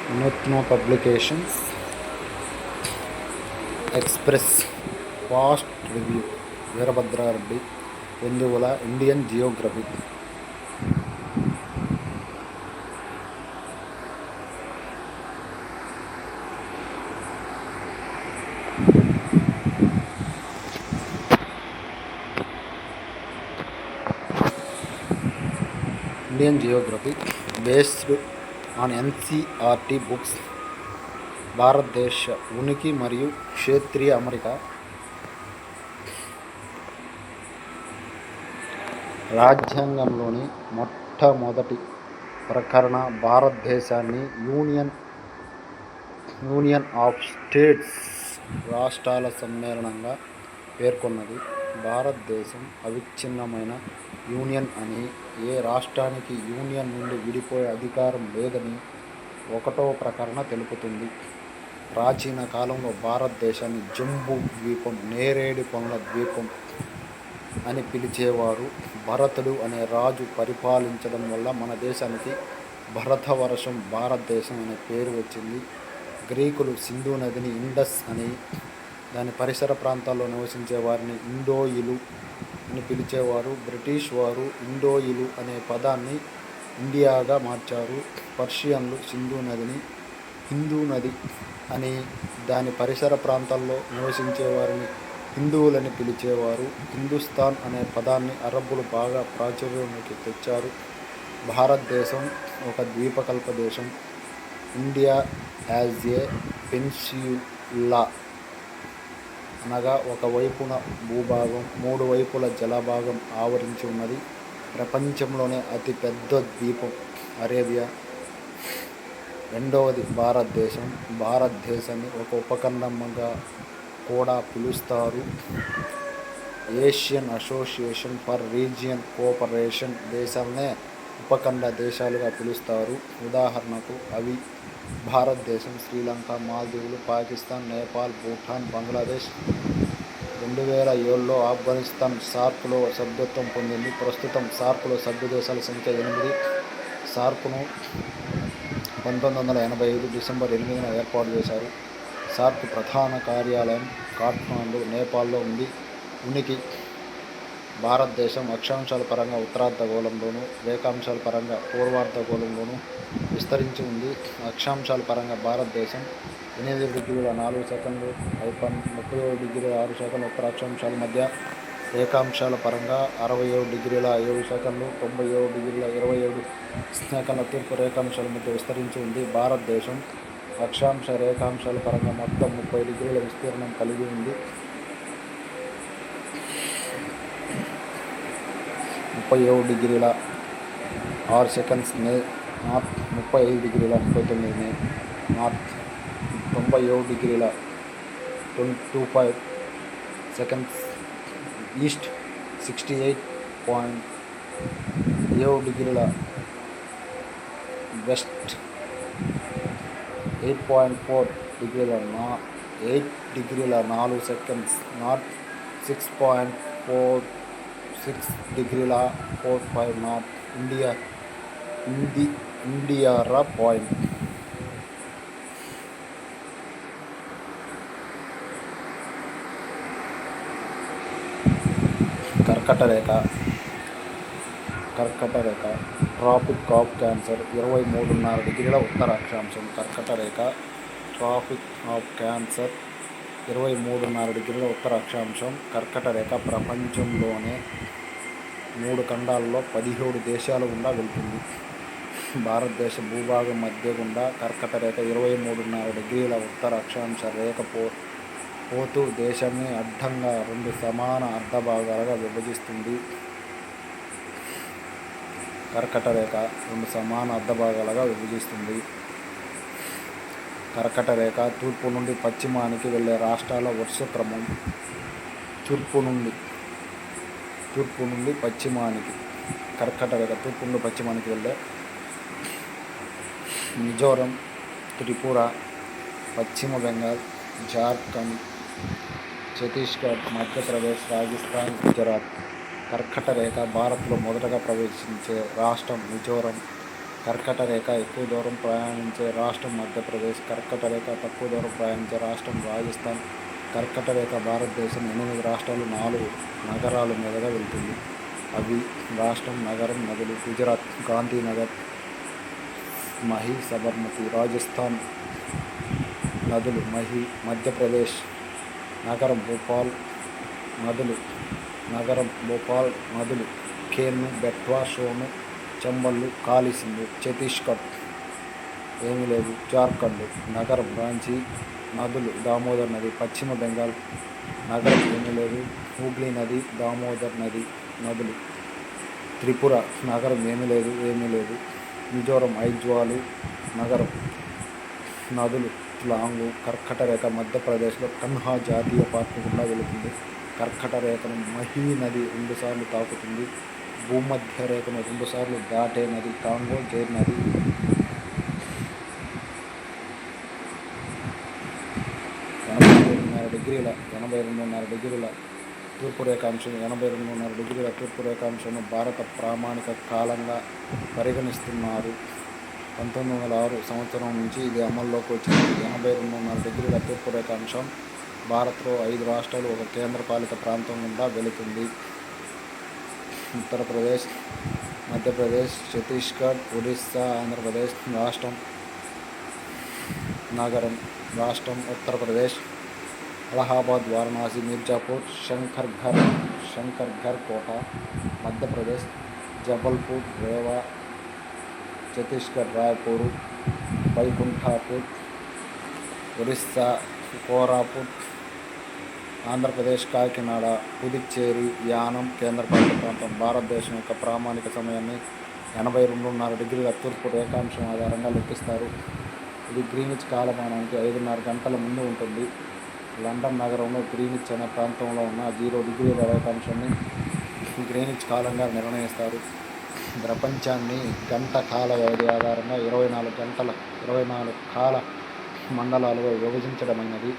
నూతన publications, express, fast review, Veerabhadrareddy, Ponduvala, Indian geography. Indian geography based on NCERT books. భారతదేశ ఉనికి మరియు క్షేత్రీయ అమరిక. రాజ్యాంగంలోని మొట్టమొదటి ప్రకరణ భారతదేశాన్ని యూనియన్ ఆఫ్ స్టేట్స్ రాష్ట్రాల సమ్మేళనంగా పేర్కొన్నది. భారతదేశం అవిచ్ఛిన్నమైన యూనియన్ అని, ఏ రాష్ట్రానికి యూనియన్ నుండి విడిపోయే అధికారం లేదని 1వ ప్రకరణ తెలుపుతుంది. ప్రాచీన కాలంలో భారతదేశాన్ని జంబూ ద్వీపం, నేరేడు పండ్ల ద్వీపం అని పిలిచేవారు. భరతుడు అనే రాజు పరిపాలించడం వల్ల మన దేశానికి భరతవర్షం, భారతదేశం అనే పేరు వచ్చింది. గ్రీకులు సింధు నదిని ఇండస్ అని, దాని పరిసర ప్రాంతాల్లో నివసించే వారిని ఇండోయిలు అని పిలిచేవారు. బ్రిటిష్ వారు ఇండోయిలు అనే పదాన్ని ఇండియాగా మార్చారు. పర్షియన్లు సింధు నదిని హిందూ నది అని, దాని పరిసర ప్రాంతాల్లో నివసించే వారిని హిందువులని పిలిచేవారు. హిందుస్థాన్ అనే పదాన్ని అరబ్బులు బాగా ప్రాచుర్యంలోకి తెచ్చారు. భారతదేశం ఒక ద్వీపకల్ప దేశం. ఇండియా యాజ్ ఏ పెనిన్సులా అనగా ఒక వైపున భూభాగం, 3 వైపుల జలభాగం ఆవరించి ఉన్నది. ప్రపంచంలోనే అతి పెద్ద ద్వీపం అరేబియా. రెండవది భారతదేశం. భారతదేశాన్ని ఒక ఉపఖండంగా కూడా పిలుస్తారు. Asian association for region cooperation దేశాలనే ఉపఖండ దేశాలుగా పిలుస్తారు. ఉదాహరణకు అవి భారతదేశం, శ్రీలంక, మాల్దీవులు, పాకిస్తాన్, నేపాల్, భూటాన్, బంగ్లాదేశ్. 2007లో ఆఫ్ఘనిస్తాన్ సార్క్లో సభ్యత్వం పొందింది. ప్రస్తుతం సార్క్లో సభ్య దేశాల సంఖ్య 8. సార్క్ను 1985 డిసెంబర్ 8న ఏర్పాటు చేశారు. సార్క్ ప్రధాన కార్యాలయం కాఠ్మండు, నేపాల్లో ఉంది. ఉనికి. భారతదేశం అక్షాంశాల పరంగా ఉత్తరార్ధగోళంలోనూ, రేఖాంశాల పరంగా పూర్వార్ధగోళంలోనూ విస్తరించి ఉంది. అక్షాంశాల పరంగా భారతదేశం 8°4" 37°6" ఉత్తర అక్షాంశాల మధ్య, రేఖాంశాల పరంగా 67°7", 97°27" తూర్పు రేఖాంశాల మధ్య విస్తరించి ఉంది. భారతదేశం అక్షాంశ, రేఖాంశాల పరంగా మొత్తం 30° విస్తీర్ణం కలిగి ఉంది. 37°6" north, 35°39" north, 97°25" east, 68.7° west, 8.4° 8°4" north, 6.46° north. ఇండియారా పాయింట్. కర్కట రేఖ ట్రాపిక్ ఆఫ్ క్యాన్సర్ 23.5° ఉత్తర అక్షాంశం. ట్రాపిక్ ఆఫ్ క్యాన్సర్ 23.5° ఉత్తర అక్షాంశం. కర్కట రేఖ ప్రపంచంలోనే 3 ఖండాల్లో 17 దేశాల గుండా వెళ్తుంది. భారతదేశ భూభాగం మధ్య గుండా కర్కట రేఖ 23.5° ఉత్తర అక్షాంశ రేఖ పోతూ దేశాన్ని అడ్డంగా 2 సమాన అర్ధభాగాలుగా విభజిస్తుంది. కర్కట రేఖ 2 సమాన అర్ధభాగాలుగా విభజిస్తుంది. కర్కట రేఖ తూర్పు నుండి పశ్చిమానికి వెళ్ళే రాష్ట్రాల వరుస క్రమం. తూర్పు నుండి పశ్చిమానికి. కర్కట రేఖ తూర్పు నుండి పశ్చిమానికి వెళ్ళే మిజోరం, త్రిపుర, పశ్చిమ బెంగాల్, జార్ఖండ్, ఛత్తీస్గఢ్, మధ్యప్రదేశ్, రాజస్థాన్, గుజరాత్. కర్కట రేఖ భారత్లో మొదటగా ప్రవేశించే రాష్ట్రం మిజోరం. కర్కట రేఖ ఎక్కువ దూరం ప్రయాణించే రాష్ట్రం మధ్యప్రదేశ్. కర్కట రేఖ తక్కువ దూరం ప్రయాణించే రాష్ట్రం రాజస్థాన్. కర్కట రేఖ భారతదేశం 8 రాష్ట్రాలు 4 నగరాల మీదుగా వెళ్తుంది. అవి రాష్ట్రం, నగరం, నదులు. గుజరాత్ గాంధీనగర్, మహి, సబర్మతి. రాజస్థాన్ నదులు మహి. మధ్యప్రదేశ్ నగరం భోపాల్, నదులు కేర్ను, బెట్వా, సోను, చంబల్, కాళీ, సింధు. ఛత్తీస్గఢ్ ఏమీ లేదు. జార్ఖండ్ నగరం రాంచీ, నదులు దామోదర్ నది. పశ్చిమ బెంగాల్ నగరం ఏమీ లేదు. హూగ్లీ నది, దామోదర్ నది, నదులు. త్రిపుర నగరం ఏమీ లేదు. మిజోరం ఐజ్వాల్ నగరం, నదులు లాంగు. కర్కట రేఖ మధ్యప్రదేశ్లో కన్హా జాతీయ పార్కు గుండా వెళుతుంది. కర్కట రేఖను మహీ నది 2 సార్లు తాకుతుంది. భూమధ్య రేఖను 2 సార్లు దాటే నది కాంగో జైర్ నది. 82.5 డిగ్రీల తూర్పు రేఖాంశం 82.5 డిగ్రీల తూర్పు రేఖాంశంను భారత ప్రామాణిక కాలంగా పరిగణిస్తున్నారు. 1906 సంవత్సరం నుంచి ఇది అమల్లోకి వచ్చింది. 82.5 డిగ్రీల తూర్పు రేఖాంశం భారత్లో 5 రాష్ట్రాలు, 1 కేంద్రపాలిత ప్రాంతం గుండా వెళుతుంది. ఉత్తరప్రదేశ్, మధ్యప్రదేశ్, ఛత్తీస్గఢ్, ఒడిస్సా. ఆంధ్రప్రదేశ్ రాష్ట్రం, నగరం, రాష్ట్రం ఉత్తరప్రదేశ్. అలహాబాద్, వారణాసి, మీర్జాపూర్, శంకర్ఘర్ కోట. మధ్యప్రదేశ్ జబల్పూర్, రేవా. ఛత్తీస్గఢ్ రాయ్పూర్, వైకుంఠాపూర్. ఒరిస్సా కోరాపుట్. ఆంధ్రప్రదేశ్ కాకినాడ. పుదుచ్చేరి, యానం కేంద్రపాలిత ప్రాంతం. భారతదేశం యొక్క ప్రామాణిక సమయాన్ని 82.5 డిగ్రీల తూర్పు రేఖాంశం ఆధారంగా లెక్కిస్తారు. ఇది గ్రీనిచ్ కాలమానానికి 5.5 గంటల ముందు ఉంటుంది. లండన్ నగరంలో గ్రీనిచ్ అనే ప్రాంతంలో ఉన్న 0 డిగ్రీల రేఖాంశాన్ని గ్రీనిచ్ కాలంగా నిర్ణయిస్తారు. ప్రపంచాన్ని గంట కాల వ్యవధి ఆధారంగా 24 కాల మండలాలుగా విభజించడమైనది.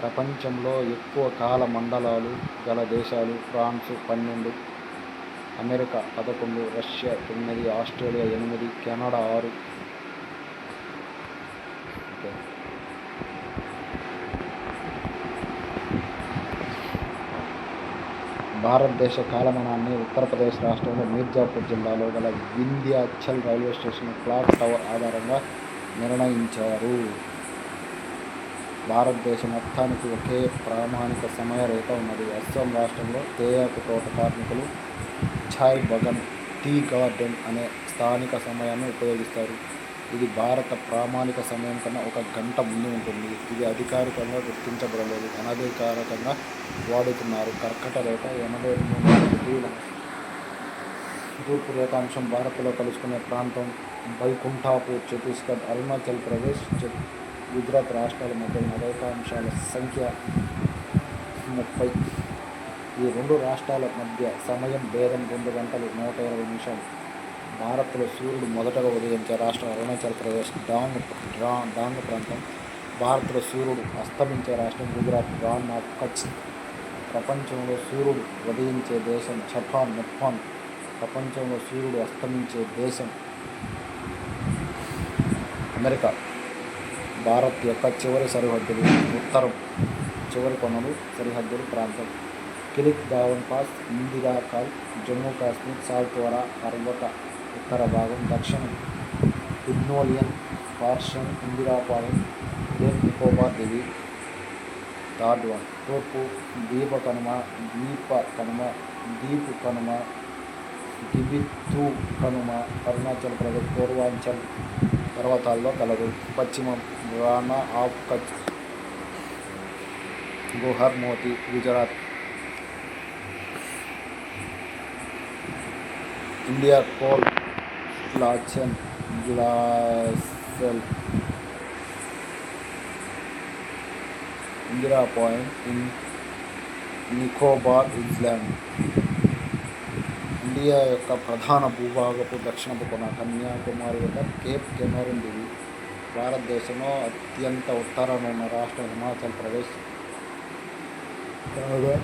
ప్రపంచంలో ఎక్కువ కాల మండలాలు గల దేశాలు: France 12, America 11, Russia 9, Australia 8, Canada 6. భారతదేశ కాలమానాన్ని ఉత్తరప్రదేశ్ రాష్ట్రంలో మీర్జాపూర్ జిల్లాలో గల Vindhyachal railway station clock tower ఆధారంగా నిర్ణయించారు. భారతదేశం మొత్తానికి ఒకే ప్రామాణిక సమయ రేఖ ఉన్నది. అస్సాం రాష్ట్రంలో తేయాకు తోట కార్మికులు ఛాయ్ బగన్, టీ గార్డెన్ అనే స్థానిక సమయాన్ని ఉపయోగిస్తారు. ఇది భారత ప్రామాణిక సమయం కన్నా 1 గంట ముందు ఉంటుంది. ఇది అధికారికంగా గుర్తించబడలేదు, అనధికారికంగా వాడుతున్నారు. కర్కట రేఖ 82.5 డిగ్రీల తూర్పు రేఖాంశం భారత్లో కలుసుకునే ప్రాంతం వైకుంఠాపూర్, ఛత్తీస్గఢ్, అరుణాచల్ ప్రదేశ్, గుజరాత్ రాష్ట్రాల మధ్య ఉన్న రేఖాంశాల సంఖ్య 30. ఈ 2 రాష్ట్రాల మధ్య సమయం భేదం 2 గంటలు 120 నిమిషాలు. భారత్లో సూర్యుడు మొదటగా ఉదయించే రాష్ట్రం అరుణాచల్ ప్రదేశ్, డాంగ్ ప్రాంతం. భారత్లో సూర్యుడు అస్తమించే రాష్ట్రం గుజరాత్, రాన్ ఆఫ్ కచ్. ప్రపంచంలో సూర్యుడు ఉదయించే దేశం జపాన్, నెపాన్. ప్రపంచంలో సూర్యుడు అస్తమించే దేశం అమెరికా. భారత్ యొక్క చివరి సరిహద్దులు: ఉత్తరం చివరి కొనలు సరిహద్దులు ప్రాంతం కిలిక్, దావన్ పాస్, ఇందిరా కాల్, జమ్మూ కాశ్మీర్, సాల్తోరా పర్వత ఉత్తర భాగం. దక్షిణం Himalayan portion, Indira point, great Nicobar దీవి. Third one. తూర్పు ద్వీపు కనుమ, గిబితు కనుమ, అరుణాచల్ ప్రదేశ్ పూర్వాంచల్ పర్వతాల్లో కలదు. పశ్చిమం Rann of Kutch, Guhar Moti, Gujarat. India col, Siachen, glacier, Indira point in Nicobar island. India యొక్క ప్రధాన భూభాగపు దక్షిణపు కొన కన్యాకుమారి వద్ద కేప్ కెమెరూన్ దీవి. భారతదేశంలో అత్యంత ఉత్తరాన ఉన్న రాష్ట్రం హిమాచల్ ప్రదేశ్. కాగా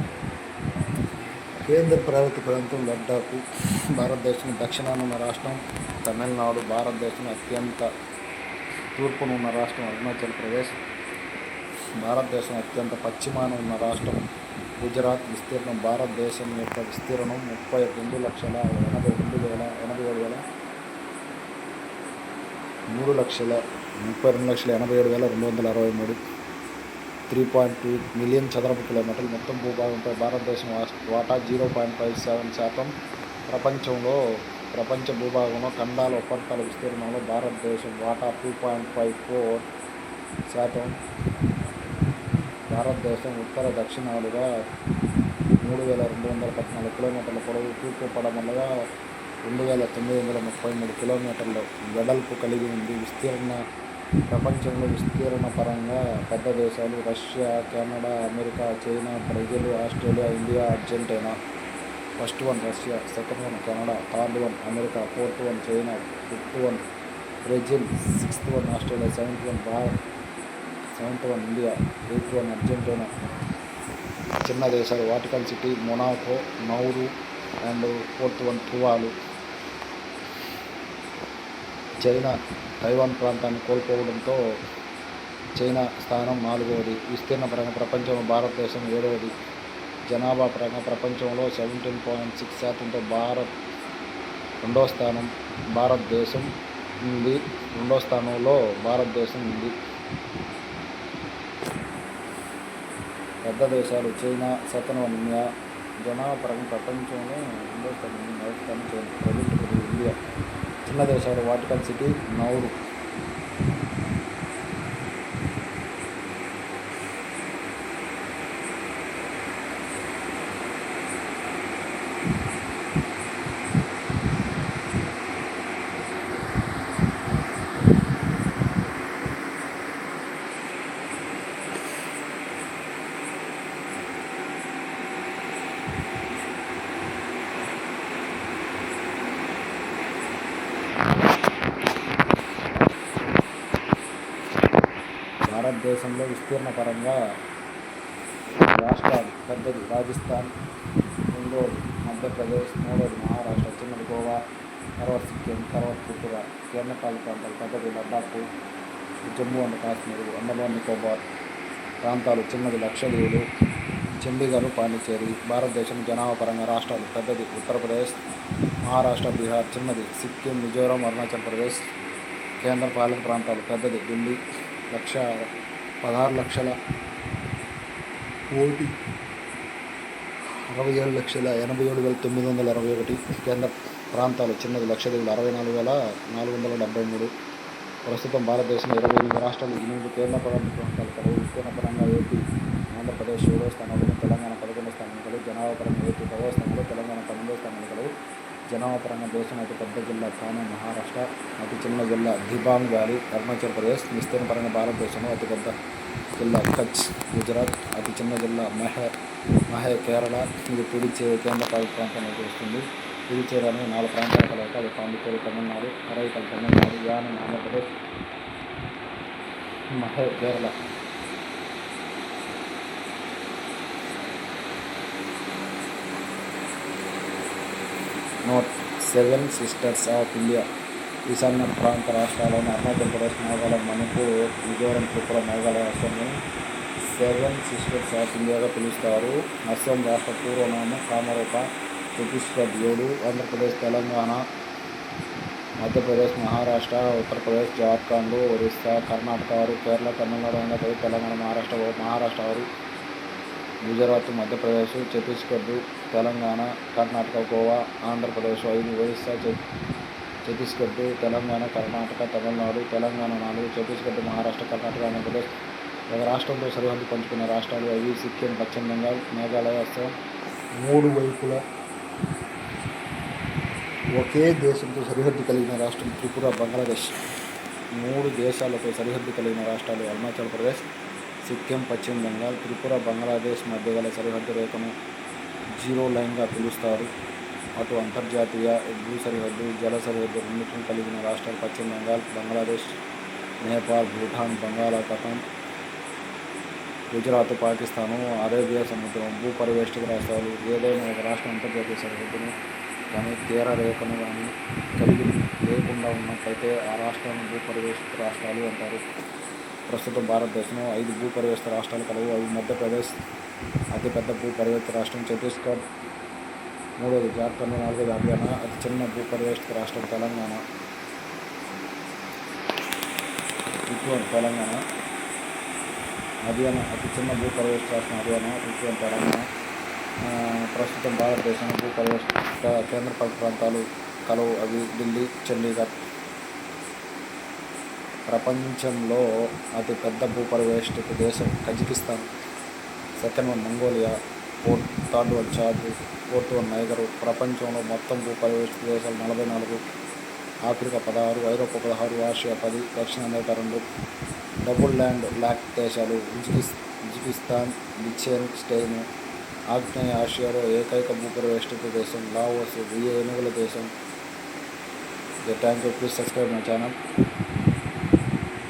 కేంద్ర ప్రభుత్వ ప్రాంతం లద్దాఖ్. భారతదేశం దక్షిణాన ఉన్న రాష్ట్రం తమిళనాడు. భారతదేశం అత్యంత తూర్పున ఉన్న రాష్ట్రం అరుణాచల్ ప్రదేశ్. భారతదేశం అత్యంత పశ్చిమాన ఉన్న రాష్ట్రం గుజరాత్. విస్తీర్ణం. భారతదేశం యొక్క విస్తీర్ణం 32,87,263. 3.2 మిలియన్ చదరపు కిలోమీటర్లు మొత్తం భూభాగంపై భారతదేశం వాటా 0.57%. ప్రపంచ భూభాగంలో ఖండాల ఉపఖండాల విస్తీర్ణంలో భారతదేశం వాటా 2.54%. భారతదేశం ఉత్తర దక్షిణాలుగా 3,214 కిలోమీటర్ల పొడవు, తూర్పు పడమరగా 2,933 కిలోమీటర్ల వెడల్పు కలిగి ఉంది. ప్రపంచంలో విస్తీర్ణ పరంగా పెద్ద దేశాలు Russia, Canada, America, China, Brazil, Australia, India, Argentina. First one Russia, second one Canada, third one America, fourth one China, fifth one Brazil, sixth one Australia, seventh one India, eighth one Argentina. చిన్న దేశాలు Vatican city, Monaco, Nauru and fourth one Tuvalu. China Taiwan ప్రాంతాన్ని కోల్పోవడంతో China స్థానం 4వది. విస్తీర్ణ పరంగా ప్రపంచంలో భారతదేశం 7వది. జనాభా పరంగా ప్రపంచంలో 17.6%తో రెండో స్థానంలో భారతదేశం ఉంది. పెద్ద దేశాలు చైనా, సెకండ్ వన్ ఇండియా. జనాభా పరంగా ప్రపంచంలో రెండో స్థానం చైనా, ప్రజెంట్ ఇండియా. చిన్న దేశాలు వాటికన్ సిటీ, నౌరు. భారతదేశంలో విస్తీర్ణ పరంగా రాష్ట్రాలు పెద్దది రాజస్థాన్, రెండోది మధ్యప్రదేశ్, మూడోది మహారాష్ట్ర, చిన్నది గోవా, తర్వాత సిక్కిం, తర్వాత త్రిపుర. కేంద్రపాలిత ప్రాంతాలు పెద్దది లద్దాఖ్, జమ్మూ అండ్ కాశ్మీర్, అండమాన్ నికోబార్ ప్రాంతాలు, చిన్నది లక్షద్వీప్, చండీగఢ్, పాండిచేరి. భారతదేశం జనాభా పరంగా రాష్ట్రాలు పెద్దది ఉత్తరప్రదేశ్, మహారాష్ట్ర, బీహార్, చిన్నది సిక్కిం, మిజోరాం, అరుణాచల్ ప్రదేశ్. కేంద్ర పాలిత ప్రాంతాలు పెద్దది ఢిల్లీ 16,16,67,961. కేంద్ర ప్రాంతాలు చిన్నది లక్షద్వీప్ 64,473. ప్రస్తుతం భారతదేశంలో 28 రాష్ట్రాలు, 8 కేంద్ర పాలిత ప్రాంతాలు కలవు. విస్తీర్ణ పరంగా ఏపీ, ఆంధ్రప్రదేశ్ 7వ స్థానంలో, తెలంగాణ 11వ స్థానంలో కలవు. జనాభా పరంగా ఏపీ 10వ స్థానంలో, తెలంగాణ 12వ స్థానంలో కలవు. జనాభా పరంగా దేశం అతి పెద్ద జిల్లా థానే మహారాష్ట్ర, అతి చిన్న జిల్లా దిబాంగ్ వ్యాలీ అరుణాచల్ ప్రదేశ్. విస్తీర్ణ పరంగా భారతదేశంలో అతిపెద్ద జిల్లా కచ్ గుజరాత్, అతి చిన్న జిల్లా మహే కేరళ. ఇది పుదుచ్చేరి కేంద్ర పాలిత ప్రాంతంలోకి వస్తుంది. పుదుచ్చేరి అనే 4 ప్రాంతాల కలయిక. అది Pondicherry Tamil Nadu, Karaikal Tamil Nadu, Yanam Andhra Pradesh, Mahe Kerala. Note: 7 sisters of India. ఈశాన్య ప్రాంత రాష్ట్రాలైన అరుణాచల్ ప్రదేశ్, మేఘాలయ, మణిపూర్, మిజోరం, త్రిపుర, మేఘాలయ, అస్సాంని 7 సిస్టర్స్ ఆఫ్ ఇండియాగా పిలుస్తారు. అస్సాం రాష్ట్ర పూర్వనామం కామరూప. ఛత్తీస్గఢ్ 7, ఆంధ్రప్రదేశ్, తెలంగాణ, మధ్యప్రదేశ్, మహారాష్ట్ర, ఉత్తరప్రదేశ్, జార్ఖండ్, ఒరిస్సా, కర్ణాటక 6, కేరళ, తమిళనాడు, ఆంధ్రప్రదేశ్, తెలంగాణ, మహారాష్ట్ర 6, గుజరాత్, మధ్యప్రదేశ్, ఛత్తీస్గఢ్, తెలంగాణ, కర్ణాటక, గోవా, ఆంధ్రప్రదేశ్ 5, ఒరిస్సా, ఛత్తీస్గఢ్, తెలంగాణ, కర్ణాటక, తమిళనాడు, తెలంగాణ 4, ఛత్తీస్గఢ్, మహారాష్ట్ర, కర్ణాటక, ఆంధ్రప్రదేశ్. ఒక రాష్ట్రంతో సరిహద్దు పంచుకున్న రాష్ట్రాలు అవి సిక్కిం, పశ్చిమ బెంగాల్, మేఘాలయ, అస్సాం. 3 వైపులా ఒకే దేశంతో సరిహద్దు కలిగిన రాష్ట్రం త్రిపుర, బంగ్లాదేశ్. 3 దేశాలతో సరిహద్దు కలిగిన రాష్ట్రాలు అరుణాచల్ ప్రదేశ్, సిక్కిం, పశ్చిమ బెంగాల్. త్రిపుర, బంగ్లాదేశ్ మధ్య గల సరిహద్దు రేఖను జీరో లైన్గా పిలుస్తారు. అటు అంతర్జాతీయ భూ సరిహద్దు, జల సరిహద్దు రెండింటిని కలిగిన రాష్ట్రాలు పశ్చిమ బెంగాల్, బంగ్లాదేశ్, నేపాల్, భూటాన్, బంగాళాఖాతం, గుజరాత్, పాకిస్తాను, అరేబియా సముద్రం. భూ పరివేష్టిత రాష్ట్రాలు ఏదైనా ఒక రాష్ట్రం అంతర్జాతీయ సరిహద్దును కానీ తీర రేఖను కానీ కలిగి లేకుండా ఉన్నట్లయితే ఆ రాష్ట్రాలను భూ పరివేష్టిత రాష్ట్రాలు అంటారు. ప్రస్తుతం భారతదేశంలో 5 భూ పరివేష్టిత రాష్ట్రాలు కలవు. అవి మధ్యప్రదేశ్ అతిపెద్ద భూ పరివేష్టిత రాష్ట్రం, ఛత్తీస్గఢ్ మూడోది జార్ఖండ్, నాలుగోది హర్యానా, అతి చిన్న భూ పరివేష్టిత రాష్ట్రం తెలంగాణ. హర్యానా అతి చిన్న భూ పరివేష్టిత రాష్ట్రం హర్యానా, తెలంగాణ. ప్రస్తుతం భారతదేశంలో భూ పరివేష్టిత కేంద్రపాలిత ప్రాంతాలు కలవు. అవి ఢిల్లీ, చండీగఢ్. ప్రపంచంలో అతిపెద్ద భూ పరివేష్టిత దేశం Kazakhstan. Second one Mongolia. Third one Chad. Fourth one niger. ప్రపంచంలో మొత్తం భూ పరివేష్టిత దేశాలు 44. ఆఫ్రికా 16, ఐరోపా 16, ఆసియా 10, దక్షిణ అమెరికా 2. డబుల్ ల్యాండ్ లాక్ దేశాలు ఉజ్బెకిస్తాన్, లిచెన్ స్టెయిన్. ఆగ్నేయ ఆసియాలో ఏకైక భూ పరివేష్టిత దేశం లావోస్. 1000 ఏనుగుల దేశం. Thank you. Please subscribe my channel.